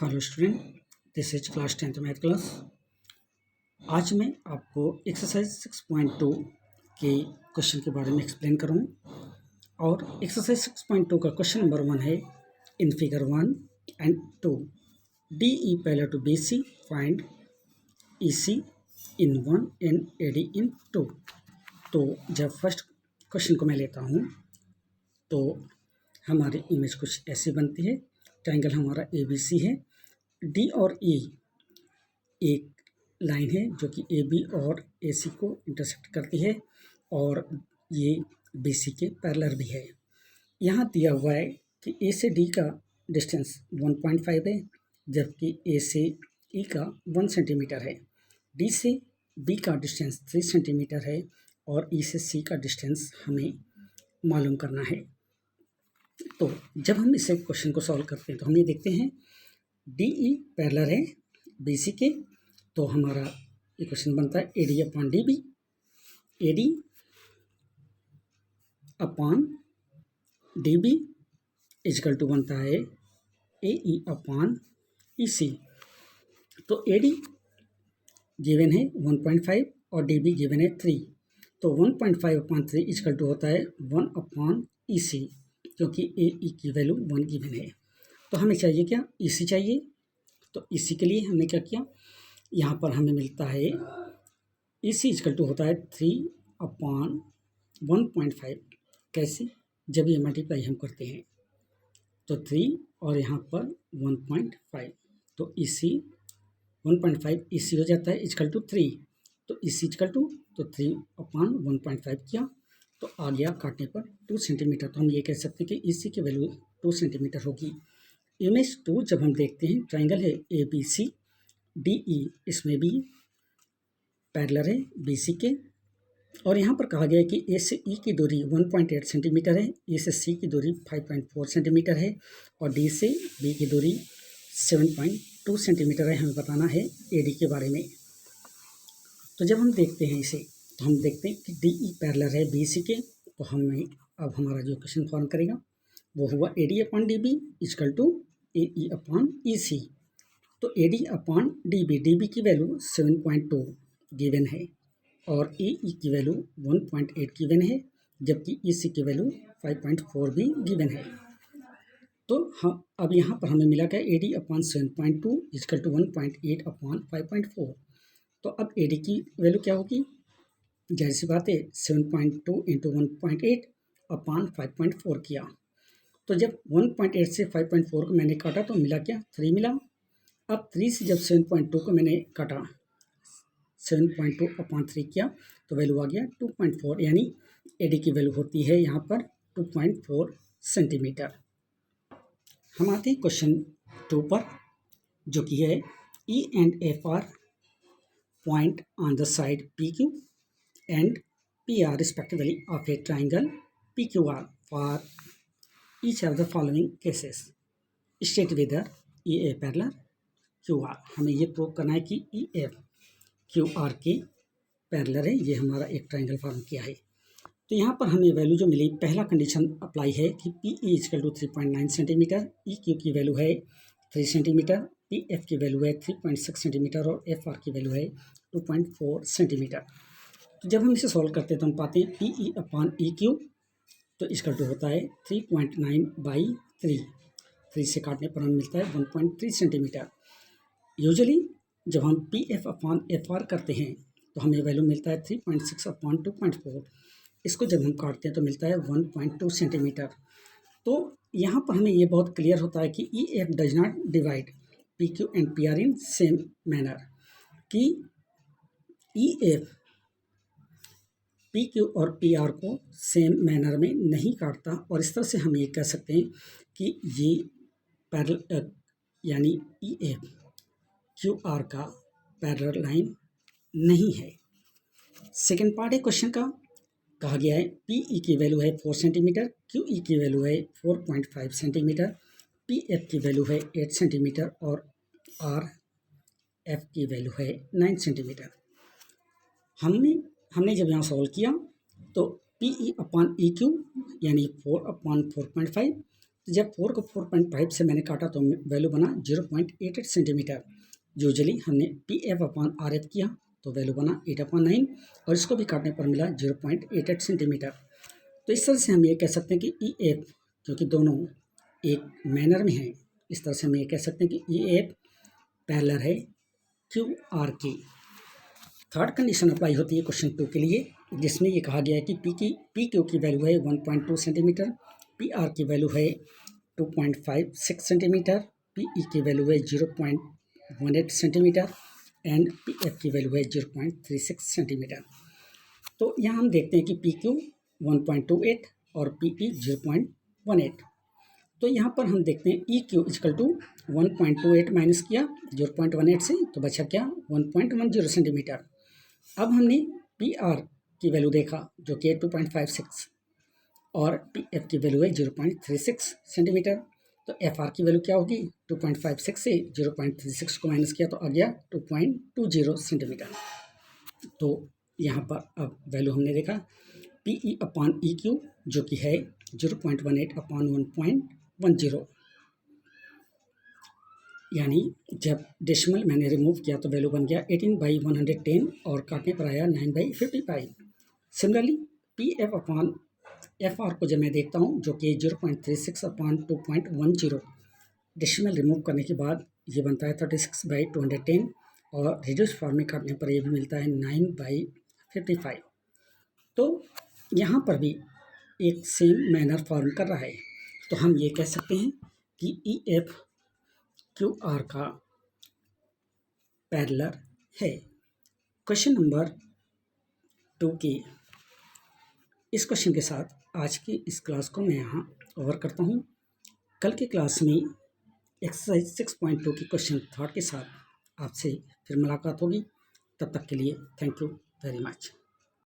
Hello student, this is class 10th math class. आज मैं आपको एक्सरसाइज 6.2 के क्वेश्चन के बारे में एक्सप्लेन करूँगा। और एक्सरसाइज 6.2 का क्वेश्चन नंबर 1 है in figure 1 and 2 D E parallel to B C, find E C in 1 and A D in 2। तो जब फर्स्ट क्वेश्चन को मैं लेता हूँ तो हमारी इमेज कुछ ऐसी बनती है। ट्रायंगल हमारा ए बी सी है। डी और ई एक लाइन है जो कि ए बी और ए सी को इंटरसेक्ट करती है और ये बी सी के पैरेलल भी है। यहाँ दिया हुआ है कि ए से डी का डिस्टेंस 1.5 है, जबकि ए से ई का 1 सेंटीमीटर है। डी से बी का डिस्टेंस 3 सेंटीमीटर है और ई से सी का डिस्टेंस हमें मालूम करना है। तो जब हम इसे क्वेश्चन को सॉल्व करते हैं तो हम ये देखते हैं डी ई पैरेलल है बी सी के, तो हमारा ये क्वेश्चन बनता है A D upon D B. A D upon D B equal to बनता है ए ई अपॉन ई सी। तो ए डी गिवन है 1.5 और डी बी गिवन है 3, तो 1.5 अपॉन 3 इजकल टू होता है 1 अपॉन ई सी, क्योंकि ए ई की वैल्यू 1 गिवन है। तो हमें चाहिए क्या? ई सी चाहिए। तो ई सी के लिए हमने क्या किया, यहाँ पर हमें मिलता है ई सी इजकल टू होता है 3 अपॉन 1.5। कैसे? जब ये मल्टीप्लाई हम करते हैं तो 3 और यहाँ पर 1.5, तो ई सी 1.5 ई सी हो जाता है इजकल टू 3। तो ई सी इजकल टू तो 3 अपॉन 1.5 किया तो आ गया काटने पर 2 सेंटीमीटर। तो हम ये कह सकते हैं कि ई सी की वैल्यू 2 सेंटीमीटर होगी। इमेज 2 जब हम देखते हैं, ट्रायंगल है A B C D E, इसमें भी पैरेलल है बी सी के, और यहाँ पर कहा गया है कि ए से ई की दूरी 1.8 सेंटीमीटर है, ए से सी की दूरी 5.4 सेंटीमीटर है और डी से बी की दूरी 7.2 सेंटीमीटर है। हमें बताना है ए डी के बारे में। तो जब हम देखते हैं इसे तो हम देखते हैं कि डी ई पैरेलल है बी सी के, तो हमें अब हमारा जो क्वेश्चन फॉर्म करेगा वो हुआ A D upon D B equal to A E upon E C. तो A D upon D B की वैल्यू 7.2 गिवन है और ए ई की वैल्यू 1.8 गिवन है, जबकि ई सी की वैल्यू 5.4 भी गिवन है। तो हम अब यहाँ पर हमें मिला क्या, A D upon 7.2 equal to 1.8 upon 5.4। तो अब ए डी की वैल्यू क्या होगी? जाहिर सी बात है 7.2 इंटू 1.8 अपॉन 5.4 किया, तो जब 1.8 से 5.4 को मैंने काटा तो मिला क्या, 3 मिला। अब 3 से जब 7.2 को मैंने काटा, 7.2 अपॉन 3 किया तो वैल्यू आ गया 2.4, यानी ए डी की वैल्यू होती है यहाँ पर 2.4 सेंटीमीटर। हम आते हैं क्वेश्चन 2 पर, जो कि है E and F R point on the side P Q and P are respectively of A triangle P Q R for each of the following cases state whether E A parallel Q R. हमें ये prove करना है कि E F Q R के parallel है। ये हमारा एक ट्रायंगल फॉर्म किया है। तो यहाँ पर हमें वैल्यू जो मिली, पहला कंडीशन अप्लाई है कि P E equal to 3.9 centimetre, E Q की वैल्यू है 3 सेंटीमीटर, पी एफ की वैल्यू है 3.6 सेंटीमीटर और एफ आर की वैल्यू है 2.4 सेंटीमीटर। तो जब हम इसे सॉल्व करते हैं तो हम पाते हैं P E upon E Q तो इजकल टू होता है 3.9/3। 3 से काटने पर हमें मिलता है 1.3 सेंटीमीटर। यूजुअली जब हम P F upon F R करते हैं तो हमें वैल्यू मिलता है 3.6 अपॉन 2.4। इसको जब हम काटते हैं तो मिलता है 1.2 सेंटीमीटर। तो यहाँ पर हमें ये बहुत क्लियर होता है कि E F does not divide P Q and P R in same manner, कि ई एफ पी क्यू और पी आर को सेम मैनर में नहीं काटता, और इस तरह से हम ये कह सकते हैं कि ये पैरेलल यानी ई एफ क्यू आर का पैरेलल लाइन नहीं है। सेकेंड पार्ट है क्वेश्चन का, कहा गया है पी ई की वैल्यू है 4 सेंटीमीटर, क्यू ई की वैल्यू है 4.5 सेंटीमीटर, पी एफ की वैल्यू है 8 सेंटीमीटर और आर एफ की वैल्यू है 9 सेंटीमीटर। हमने जब यहाँ सॉल्व किया तो P E upon E Q यानी 4 अपॉन 4.5, जब 4 को 4.5 से मैंने काटा तो वैल्यू बना 0.88 सेंटीमीटर। यूजुअली हमने PF/RF किया तो वैल्यू बना 8/9 और इसको भी काटने पर मिला 0.88 सेंटीमीटर। तो इस तरह से हम ये कह सकते हैं कि EF, क्योंकि दोनों एक मैनर में हैं, इस तरह से हम ये कह सकते हैं कि EF पैरेलल है QR की। थर्ड कंडीशन अप्लाई होती है क्वेश्चन 2 के लिए, जिसमें ये कहा गया है कि PQ की वैल्यू है 1.2 सेंटीमीटर, PR की वैल्यू है 2.56 सेंटीमीटर, PE की वैल्यू है 0.18 सेंटीमीटर एंड PF की वैल्यू है 0.36 सेंटीमीटर। तो यहाँ हम देखते हैं कि PQ 1.28 और PE 0.18। तो यहाँ पर हम देखते हैं EQ इक्वल टू 1.28 माइनस किया 0.18 से तो बचा क्या 1.10 सेंटीमीटर। अब हमने PR की वैल्यू देखा जो कि 2.56 और PF की वैल्यू है 0.36 सेंटीमीटर। तो FR की वैल्यू क्या होगी 2.56 से 0.36 को माइनस किया तो आ गया 2.20 सेंटीमीटर। तो यहाँ पर अब वैल्यू हमने देखा PE/EQ जो कि है 0.18/1.10, यानी जब डेसिमल मैंने रिमूव किया तो वैल्यू बन गया 18/110 और काटने पर आया 9/55। सिमिलरली PF/FR को जब मैं देखता हूँ जो कि 0.36/2.10, डेसिमल रिमूव करने के बाद ये बनता है 36/210 और रिड्यूस फॉर्म में काटने पर ये भी मिलता है 9/55। तो यहाँ पर भी एक सेम मैनर फॉर्म कर रहा है, तो हम ये कह सकते हैं कि EF QR का पैरेलल है। क्वेश्चन नंबर 2 की इस क्वेश्चन के साथ आज की इस क्लास को मैं यहाँ ओवर करता हूँ। कल की क्लास में एक्सरसाइज 6.2 की क्वेश्चन थर्ड के साथ आपसे फिर मुलाकात होगी। तब तक के लिए थैंक यू वेरी मच।